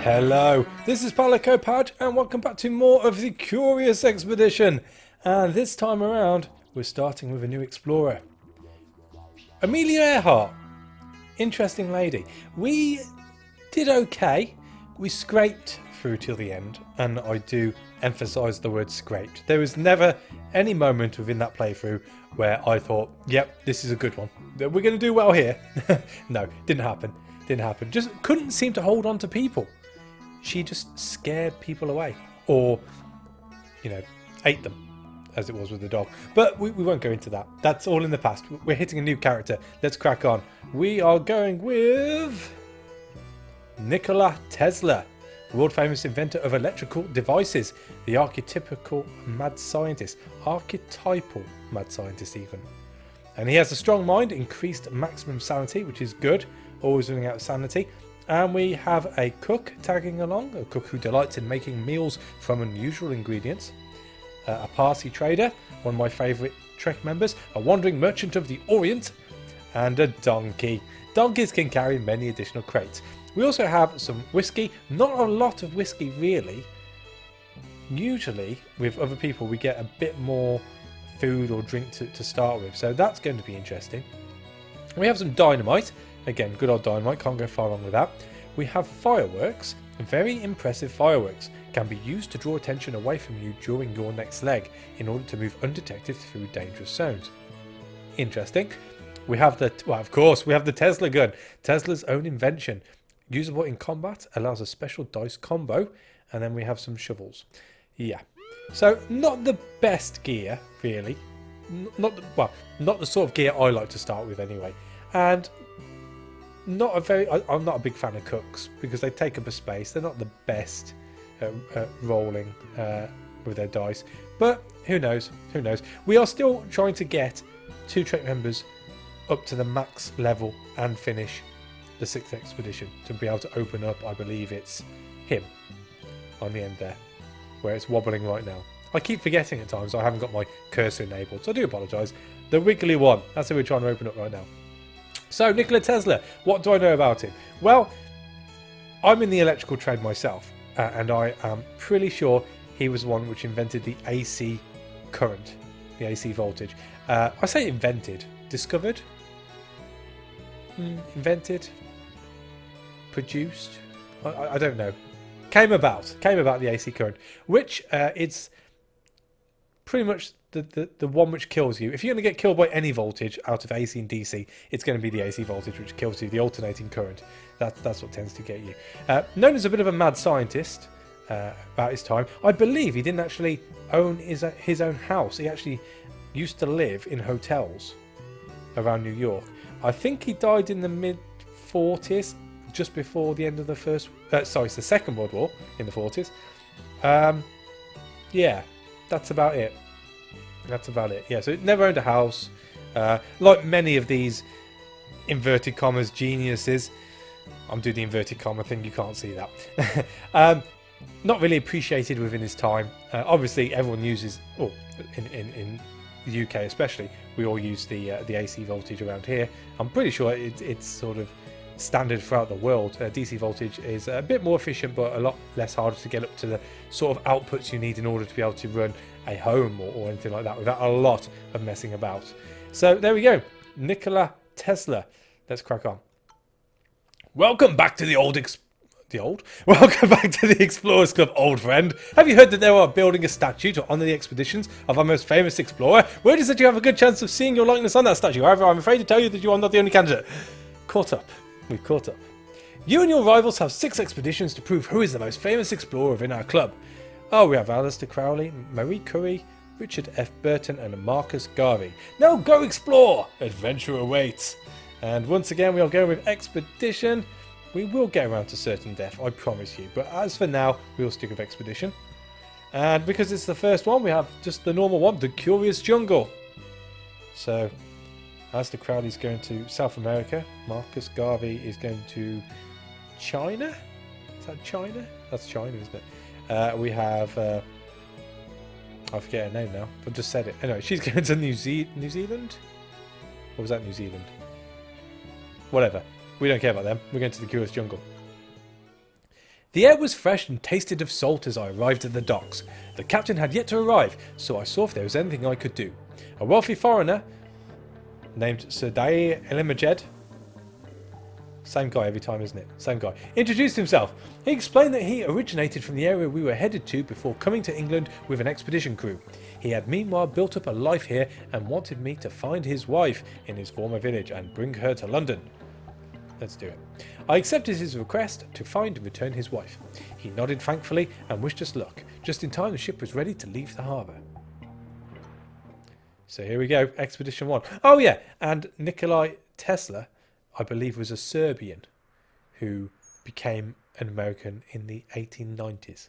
Hello, this is Pouch and welcome back to more of the Curious Expedition. And this time around, we're starting with a new explorer. Amelia Earhart. Interesting lady. We did okay. We scraped through till the end, and I do emphasise the word scraped. There was never any moment within that playthrough where I thought, yep, this is a good one. We're going to do well here. No, didn't happen. Didn't happen. Just couldn't seem to hold on to people. She just scared people away, or, ate them, as it was with the dog. But we won't go into that. That's all in the past. We're hitting a new character. Let's crack on. We are going with Nikola Tesla, world-famous inventor of electrical devices, the archetypal mad scientist, archetypal mad scientist even. And he has a strong mind, increased maximum sanity, which is good, always running out of sanity. And we have a cook tagging along, a cook who delights in making meals from unusual ingredients. A Parsi trader, one of my favourite Trek members, a wandering merchant of the Orient, and a donkey. Donkeys can carry many additional crates. We also have some whiskey, not a lot of whiskey really. Usually with other people we get a bit more food or drink to start with, so that's going to be interesting. We have some dynamite. Again, good old dynamite, can't go far wrong with that. We have fireworks, very impressive fireworks. Can be used to draw attention away from you during your next leg in order to move undetected through dangerous zones. Interesting. We have we have the Tesla gun, Tesla's own invention. Usable in combat, allows a special dice combo, and then we have some shovels. Yeah. So, not the best gear, really. Not the sort of gear I like to start with anyway. And I'm not a big fan of cooks because they take up a space. They're not the best at rolling with their dice, but who knows? We are still trying to get 2 Trek members up to the max level and finish the 6th expedition to be able to open up. I believe it's him on the end there, where it's wobbling right now. I keep forgetting at times I haven't got my cursor enabled, so I do apologise. The wiggly one, that's who we're trying to open up right now. So, Nikola Tesla, what do I know about him? Well, I'm in the electrical trade myself, and I am pretty sure he was the one which invented the AC current, the AC voltage. I say invented, discovered, invented, produced, I don't know. Came about the AC current, which it's pretty much the one which kills you. If you're going to get killed by any voltage out of AC and DC, it's going to be the AC voltage which kills you, the alternating current. That's what tends to get you. Known as a bit of a mad scientist about his time, I believe he didn't actually own his own house. He actually used to live in hotels around New York. I think he died in the mid-40s, just before the end of the Second World War, in the 40s. Yeah, that's about it. Yeah, so never owned a house. Like many of these inverted commas geniuses. I'm doing the inverted comma thing, you can't see that. Not really appreciated within his time. Obviously, everyone uses, in the UK especially, we all use the AC voltage around here. I'm pretty sure it's sort of standard throughout the world. DC voltage is a bit more efficient, but a lot less harder to get up to the sort of outputs you need in order to be able to run a home or anything like that without a lot of messing about. So there we go, Nikola Tesla. Let's crack on. Welcome back to Welcome back to the Explorers Club, old friend. Have you heard that they are building a statue to honour the expeditions of our most famous explorer? Word is that you have a good chance of seeing your likeness on that statue. However, I'm afraid to tell you that you are not the only candidate. We've caught up. You and your rivals have 6 expeditions to prove who is the most famous explorer within our club. Oh, we have Alistair Crowley, Marie Curie, Richard F. Burton, and Marcus Garvey. Now go explore! Adventure awaits. And once again, we are going with expedition. We will get around to certain death, I promise you. But as for now, we will stick with expedition. And because it's the first one, we have just the normal one, the Curious Jungle. So, Alistair Crowley's going to South America. Marcus Garvey is going to China. Is that China? That's China, isn't it? We have... I forget her name now. I've just said it. Anyway, she's going to New Zealand? Or was that New Zealand? Whatever. We don't care about them. We're going to the Curious Jungle. The air was fresh and tasted of salt as I arrived at the docks. The captain had yet to arrive, so I saw if there was anything I could do. A wealthy foreigner named Sir Elimajed, same guy every time, isn't it? Same guy. Introduced himself. He explained that he originated from the area we were headed to before coming to England with an expedition crew. He had meanwhile built up a life here and wanted me to find his wife in his former village and bring her to London. Let's do it. I accepted his request to find and return his wife. He nodded thankfully and wished us luck. Just in time the ship was ready to leave the harbour. So here we go, Expedition 1. Oh yeah, and Nikola Tesla, I believe, was a Serbian who became an American in the 1890s.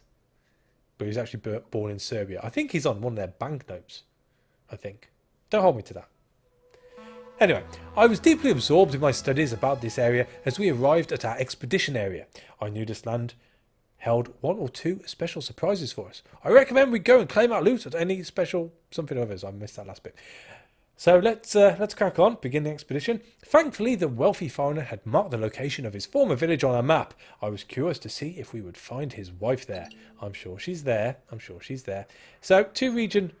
But he was actually born in Serbia. I think he's on one of their banknotes. I think. Don't hold me to that. Anyway, I was deeply absorbed in my studies about this area as we arrived at our expedition area. I knew this land held one or two special surprises for us. I recommend we go and claim our loot at any special something or others. I missed that last bit. So let's crack on, begin the expedition. Thankfully, the wealthy foreigner had marked the location of his former village on our map. I was curious to see if we would find his wife there. I'm sure she's there. I'm sure she's there. So, 2-region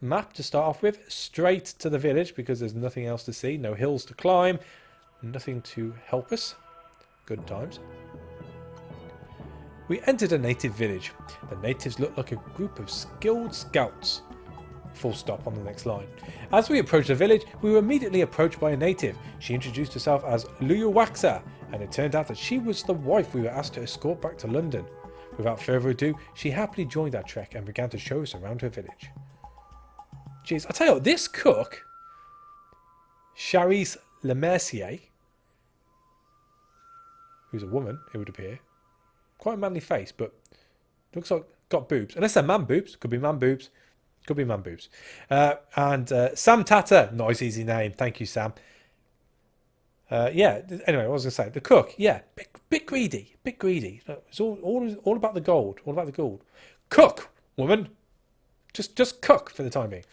map to start off with. Straight to the village because there's nothing else to see. No hills to climb. Nothing to help us. Good times. We entered a native village. The natives looked like a group of skilled scouts. Full stop on the next line. As we approached the village, we were immediately approached by a native. She introduced herself as Luyuwaxa, and it turned out that she was the wife we were asked to escort back to London. Without further ado, she happily joined our trek and began to show us around her village. Jeez, I tell you what, this cook, Charisse Lemercier, who's a woman, it would appear, quite a manly face, but looks like got boobs. Unless they're man boobs, could be man boobs. Could be man boobs. And Sam Tata, nice easy name. Thank you, Sam. Yeah, anyway, what was I going to say? The cook, yeah, bit greedy, bit greedy. It's all about the gold, all about the gold. Cook, woman. Just cook for the time being.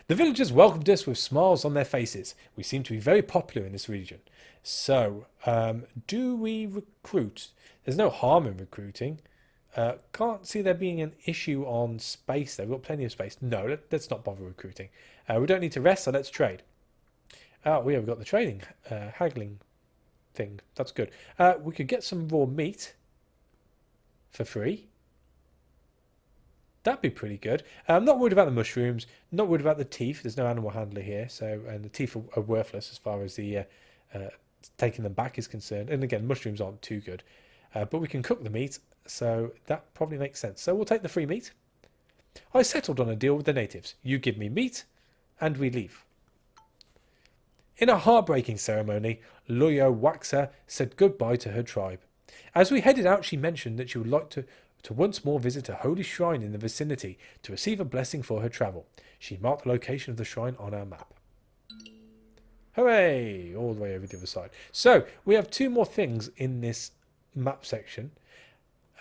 The villagers welcomed us with smiles on their faces. We seem to be very popular in this region. So, do we recruit? There's no harm in recruiting. Can't see there being an issue on space there. We've got plenty of space. No, let's not bother recruiting. We don't need to rest, so let's trade. We've got the trading, haggling thing. That's good. We could get some raw meat for free. That'd be pretty good. I'm not worried about the mushrooms. Not worried about the teeth. There's no animal handler here, and the teeth are worthless as far as the taking them back is concerned. And again, mushrooms aren't too good. But we can cook the meat, so that probably makes sense. So we'll take the free meat. I settled on a deal with the natives. You give me meat, and we leave. In a heartbreaking ceremony, Loyo Waxa said goodbye to her tribe. As we headed out, she mentioned that she would like to once more visit a holy shrine in the vicinity to receive a blessing for her travel. She marked the location of the shrine on our map. Hooray! All the way over the other side. So, we have 2 more things in this map section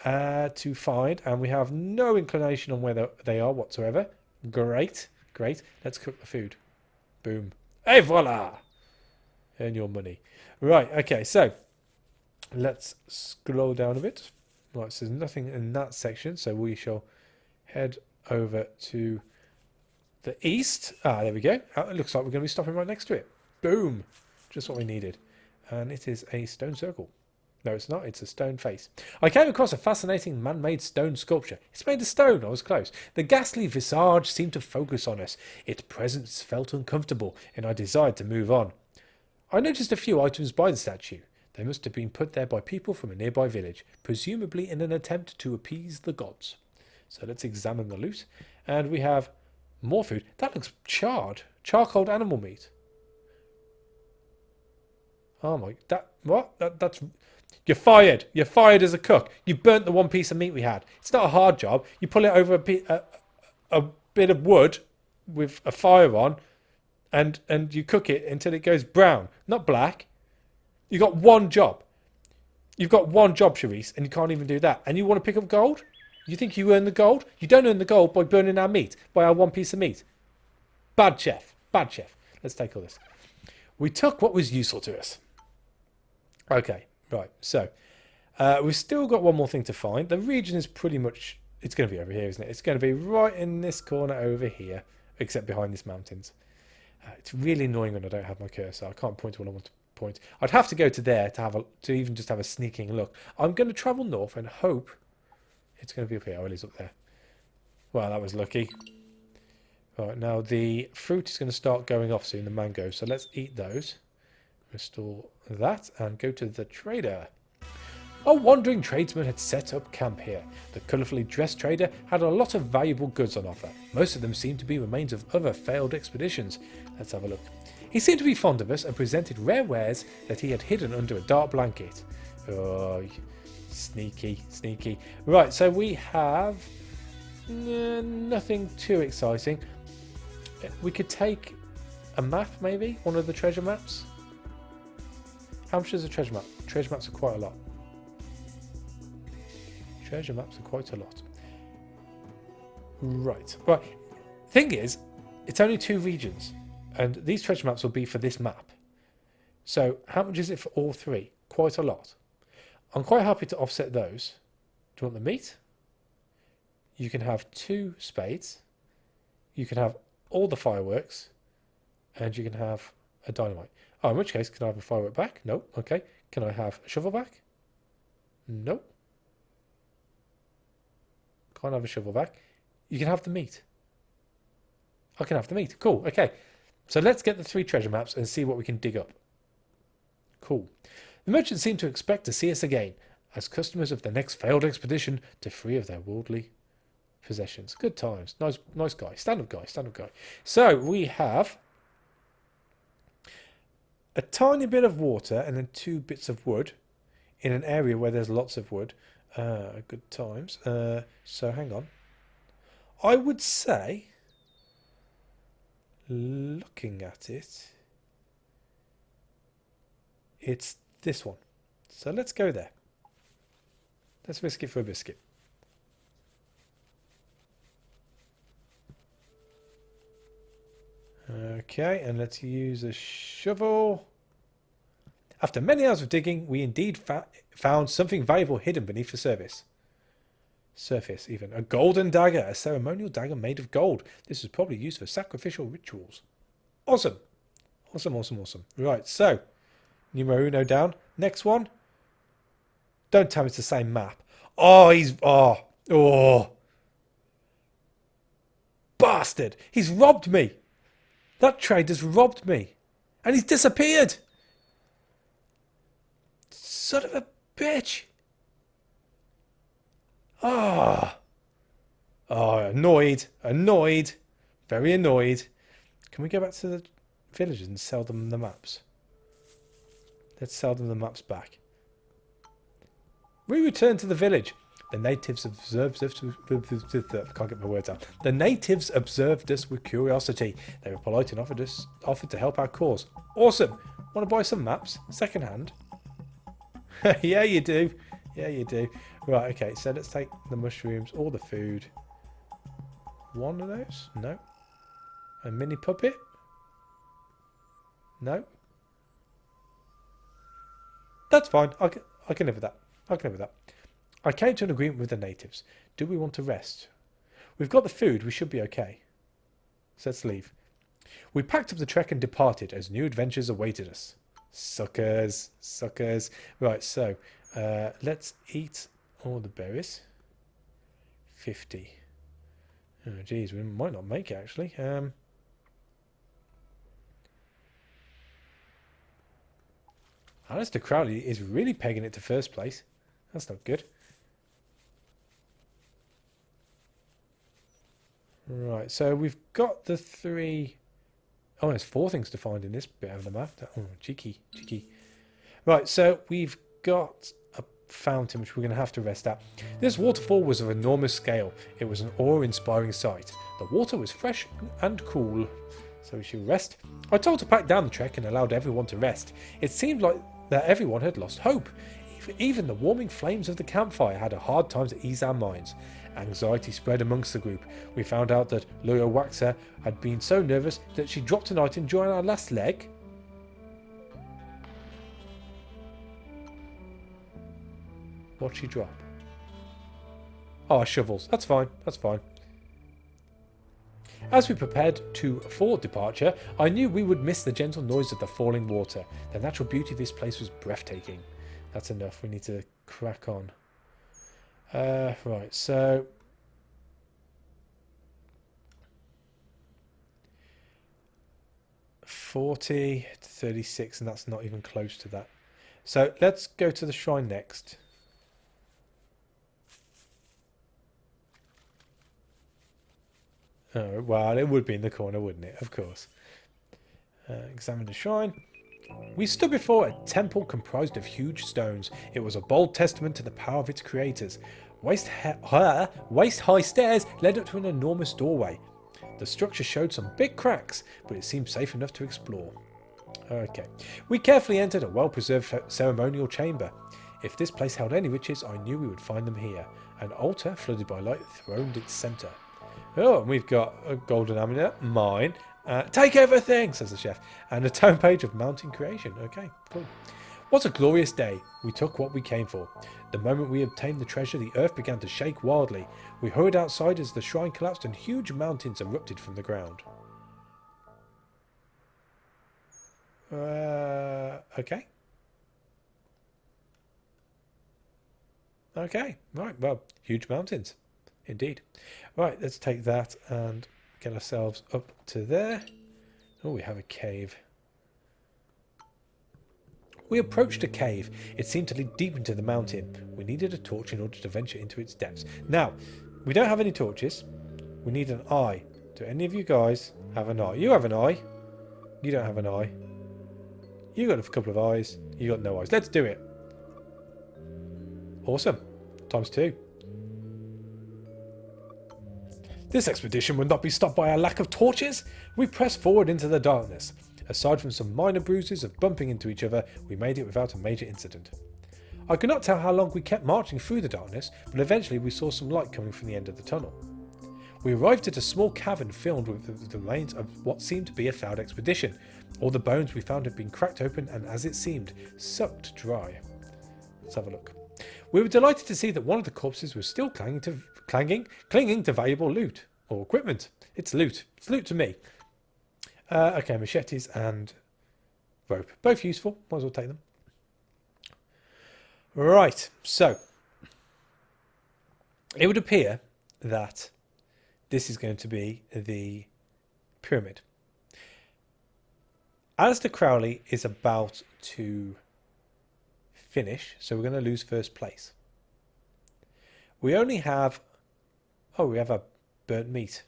to find, and we have no inclination on where they are whatsoever. Great. Let's cook the food. Boom. Et voila! Earn your money. Right, okay, so let's scroll down a bit. Right, so there's nothing in that section, so we shall head over to the east. There we go. It looks like we're going to be stopping right next to it. Boom! Just what we needed. And it is a stone circle. No, it's not. It's a stone face. I came across a fascinating man-made stone sculpture. It's made of stone. I was close. The ghastly visage seemed to focus on us. Its presence felt uncomfortable, and I desired to move on. I noticed a few items by the statue. They must have been put there by people from a nearby village, presumably in an attempt to appease the gods. So let's examine the loot. And we have more food. That looks charred. Charcoal animal meat. Oh my... That's... You're fired. You're fired as a cook. You burnt the one piece of meat we had. It's not a hard job. You pull it over a bit of wood with a fire on, and you cook it until it goes brown, not black. You got one job. You've got one job, Charisse, and you can't even do that. And you want to pick up gold? You think you earn the gold? You don't earn the gold by burning our meat, by our one piece of meat. Bad chef. Bad chef. Let's take all this. We took what was useful to us. Okay. Right, so We've still got one more thing to find. The region is pretty much... It's going to be over here, isn't it? It's going to be right in this corner over here, except behind these mountains. It's really annoying when I don't have my cursor. I can't point to what I want to point. I'd have to go to there to even just have a sneaking look. I'm going to travel north and hope it's going to be up here. Oh, it is up there. Well, that was lucky. Right, now the fruit is going to start going off soon, the mangoes. So let's eat those. Restore that and go to the trader. A wandering tradesman had set up camp here. The colourfully dressed trader had a lot of valuable goods on offer. Most of them seemed to be remains of other failed expeditions. Let's have a look. He seemed to be fond of us and presented rare wares that he had hidden under a dark blanket. Oh, sneaky, sneaky. Right, so we have nothing too exciting. We could take a map, maybe? One of the treasure maps? How much is a treasure map? Treasure maps are quite a lot. Treasure maps are quite a lot. Right. Thing is, it's only 2 regions. And these treasure maps will be for this map. So, how much is it for all 3? Quite a lot. I'm quite happy to offset those. Do you want the meat? You can have 2 spades. You can have all the fireworks. And you can have a dynamite. Oh, in which case, can I have a firework back? No. Okay. Can I have a shovel back? No. Can't have a shovel back. You can have the meat. I can have the meat. Cool. Okay. So let's get the 3 treasure maps and see what we can dig up. Cool. The merchants seem to expect to see us again as customers of the next failed expedition to free of their worldly possessions. Good times. Nice guy. Stand-up guy. Stand-up guy. So we have a tiny bit of water and then 2 bits of wood in an area where there's lots of wood. Good times. So hang on. I would say, looking at it, it's this one. So let's go there. Let's risk it for a biscuit. Okay, and let's use a shovel. After many hours of digging, we indeed found something valuable hidden beneath the surface. A golden dagger, a ceremonial dagger made of gold. This was probably used for sacrificial rituals. Awesome. Awesome, awesome, awesome. Right, so, numero uno down. Next one. Don't tell me it's the same map. Oh. Bastard. He's robbed me. That trader's robbed me. And he's disappeared. Son of a bitch. Annoyed. Very annoyed. Can we go back to the villagers and sell them the maps? Let's sell them the maps back. We return to the village. The natives observed us I can't get my words out. The natives observed us with curiosity. They were polite and offered to help our cause. Awesome. Want to buy some maps? Second hand? Yeah, you do. Yeah, you do. Right, okay, so let's take the mushrooms, all the food. One of those? No. A mini puppet? No. That's fine. I can live with that. I came to an agreement with the natives. Do we want to rest? We've got the food. We should be okay. So let's leave. We packed up the trek and departed as new adventures awaited us. Suckers. Right, so let's eat all the berries. 50. Oh, geez, we might not make it, actually. Alistair Crowley is really pegging it to first place. That's not good. Right, so we've got the 3... Oh, there's 4 things to find in this bit of the map. Oh, cheeky. Right, so we've got a fountain which we're going to have to rest at. This waterfall was of enormous scale. It was an awe-inspiring sight. The water was fresh and cool, so we should rest. I told to pack down the trek and allowed everyone to rest. It seemed like that everyone had lost hope. Even the warming flames of the campfire had a hard time to ease our minds. Anxiety spread amongst the group. We found out that Loyo Waxer had been so nervous that she dropped a night enjoying our last leg. What'd she drop? Oh, shovels. That's fine. That's fine. As we prepared for departure, I knew we would miss the gentle noise of the falling water. The natural beauty of this place was breathtaking. That's enough. We need to crack on. Right, so... $40 to $36, and that's not even close to that. So let's go to the shrine next. Oh, well, it would be in the corner, wouldn't it? Of course. Examine the shrine. We stood before a temple comprised of huge stones. It was a bold testament to the power of its creators. Waist-high stairs led up to an enormous doorway. The structure showed some big cracks, but it seemed safe enough to explore. Okay. We carefully entered a well-preserved ceremonial chamber. If this place held any witches, I knew we would find them here. An altar, flooded by light, throned its centre. Oh, and we've got a golden amulet, mine. Take everything, says the chef. And a tome page of mountain creation. Okay, cool. What a glorious day. We took what we came for. The moment we obtained the treasure, the earth began to shake wildly. We hurried outside as the shrine collapsed and huge mountains erupted from the ground. Okay. Okay, right, well, huge mountains. Indeed. Right, let's take that and get ourselves up to there. Oh, we have a cave. We approached a cave. It seemed to lead deep into the mountain. We needed a torch in order to venture into its depths. Now, we don't have any torches. We need an eye. Do any of you guys have an eye? You have an eye. You don't have an eye. You got a couple of eyes. You got no eyes. Let's do it. Awesome. ×2. This expedition would not be stopped by our lack of torches. We pressed forward into the darkness. Aside from some minor bruises of bumping into each other, we made it without a major incident. I could not tell how long we kept marching through the darkness, but eventually we saw some light coming from the end of the tunnel. We arrived at a small cavern filled with the remains of what seemed to be a failed expedition. All the bones we found had been cracked open and, as it seemed, sucked dry. Let's have a look. We were delighted to see that one of the corpses was still clinging to valuable loot or equipment. It's loot. It's loot to me. Okay, machetes and rope. Both useful. Might as well take them. Right, so it would appear that this is going to be the pyramid. Alistair Crowley is about to finish, so we're going to lose first place. We only have... Oh, we have a burnt meat.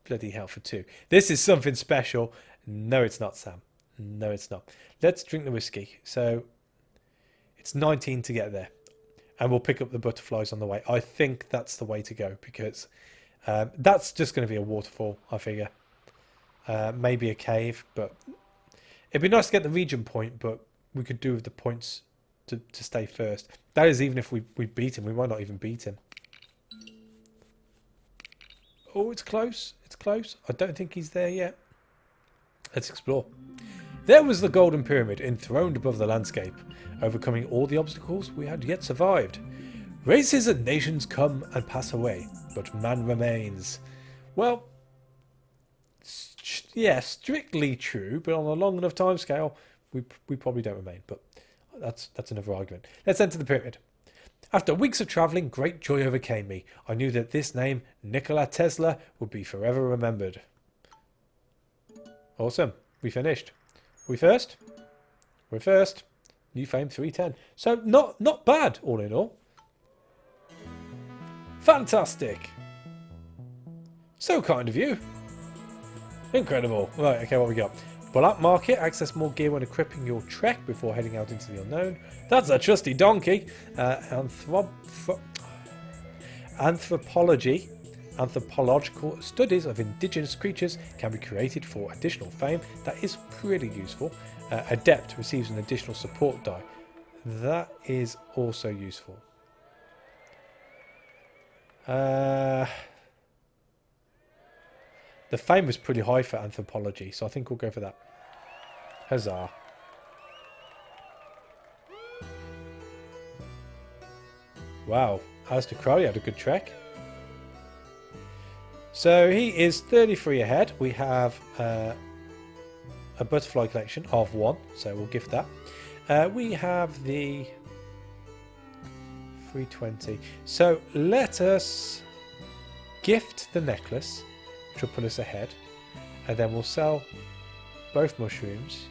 Bloody hell for 2. This is something special. No, it's not, Sam. No, it's not. Let's drink the whiskey. So it's 19 to get there. And we'll pick up the butterflies on the way. I think that's the way to go because that's just going to be a waterfall, I figure. Maybe a cave, but it'd be nice to get the region point, but we could do with the points to stay first. That is even if we beat him. We might not even beat him. Oh, it's close. It's close. I don't think he's there yet. Let's explore. There was the Golden Pyramid, enthroned above the landscape. Overcoming all the obstacles, we had yet survived. Races and nations come and pass away, but man remains. Well, yeah, strictly true, but on a long enough time scale, we probably don't remain. But that's another argument. Let's enter the pyramid. After weeks of travelling, great joy overcame me. I knew that this name, Nikola Tesla, would be forever remembered. Awesome. We finished. We first? We're first. New fame 310. So not bad, all in all. Fantastic. So kind of you. Incredible. Right, okay, what we got? Black market. Access more gear when equipping your trek before heading out into the unknown. That's a trusty donkey. Anthropology. Anthropological studies of indigenous creatures can be created for additional fame. That is pretty useful. Adept receives an additional support die. That is also useful. The fame was pretty high for anthropology, so I think we'll go for that. Huzzah. Wow, Alistair Crowley had a good trek. So he is 33 ahead. We have a butterfly collection of 1, so we'll gift that. We have the 320. So let us gift the necklace, which will put us ahead, and then we'll sell both mushrooms.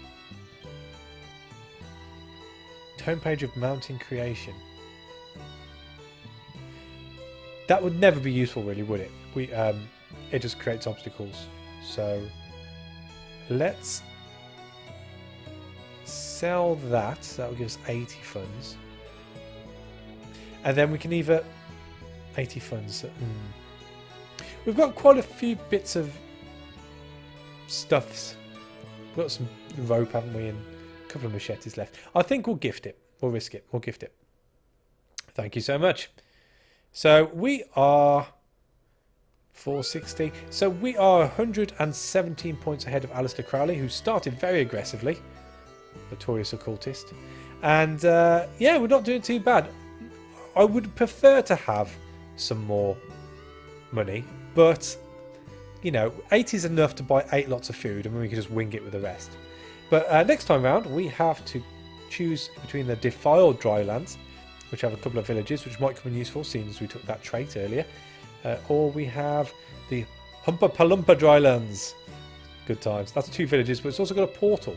Homepage of mountain creation. That would never be useful, really, would it? It just creates obstacles. So let's sell that. That will give us 80 funds, and then we can either 80 funds. We've got quite a few bits of stuffs. We've got some rope, haven't we? And a couple of machetes left. I think we'll gift it. We'll risk it. We'll gift it. Thank you so much. So we are 460. So we are 117 points ahead of Alistair Crowley, who started very aggressively. Notorious occultist. And yeah, we're not doing too bad. I would prefer to have some more money, but you know, 80 is enough to buy 8 lots of food, and then we can just wing it with the rest. But next time round, we have to choose between the defiled drylands, which have a couple of villages, which might come in useful, seeing as we took that trait earlier, or we have the Humpa Palumpa drylands. Good times. That's 2 villages, but it's also got a portal,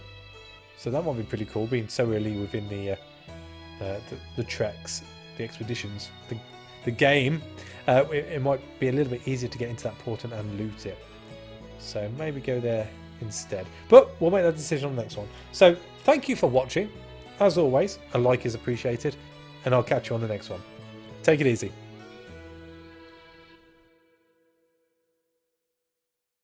so that might be pretty cool, being so early within the treks, the expeditions, the game. It might be a little bit easier to get into that portal and loot it. So maybe go there instead. But we'll make that decision on the next one. So thank you for watching. As always, a like is appreciated, and I'll catch you on the next one. Take it easy.